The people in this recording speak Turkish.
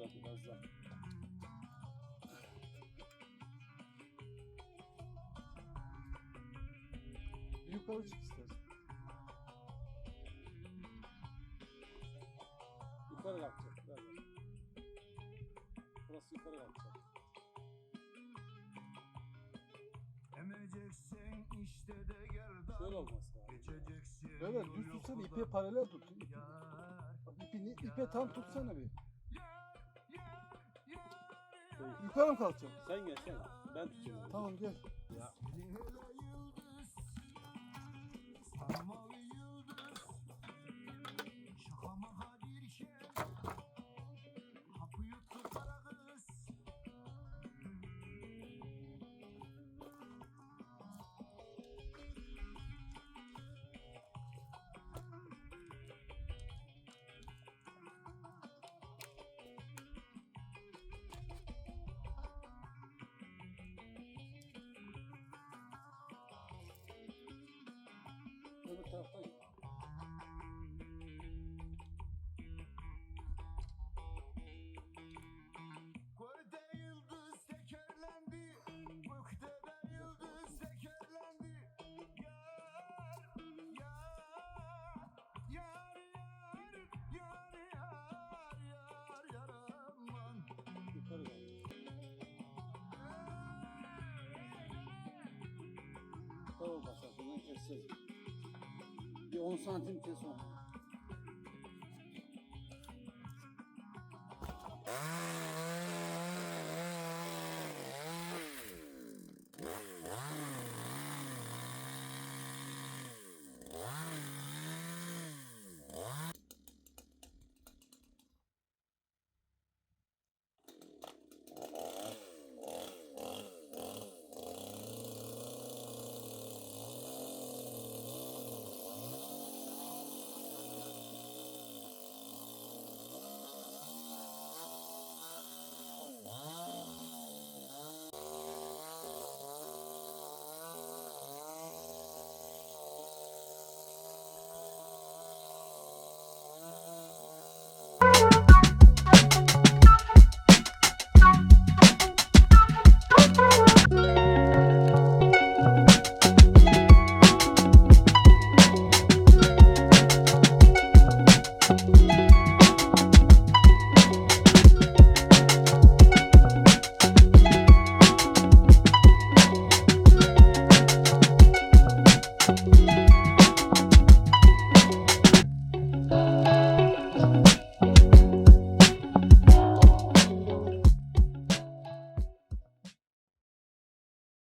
da biraz da. Yukarı çık istersen. Yukarı kalkacak. Ver. Burası yukarı kalkacak. Emeceksin işte de gerdan. Şöyle olması lazım. Geçeceksin. Böyle düz tutsana, ipe paralel tut. İpe tam tutsana bir. Yukarı mı kalkacak? Sen gel sen. Ben tutacağım. Tamam gel. Ya. Sarmalı yıldız. Şaka maka bir şey. Hapı yuttu kara kız. Öbür taraftan. Gökte yıldız tekerlendi. Gökte de yıldız tekerlendi. Yar, yar, yar, yar, yar, yar, aman. Yukarı kalkacak. Yukarı olmasa bundan keseceğiz. Bir 10 santim kes onu.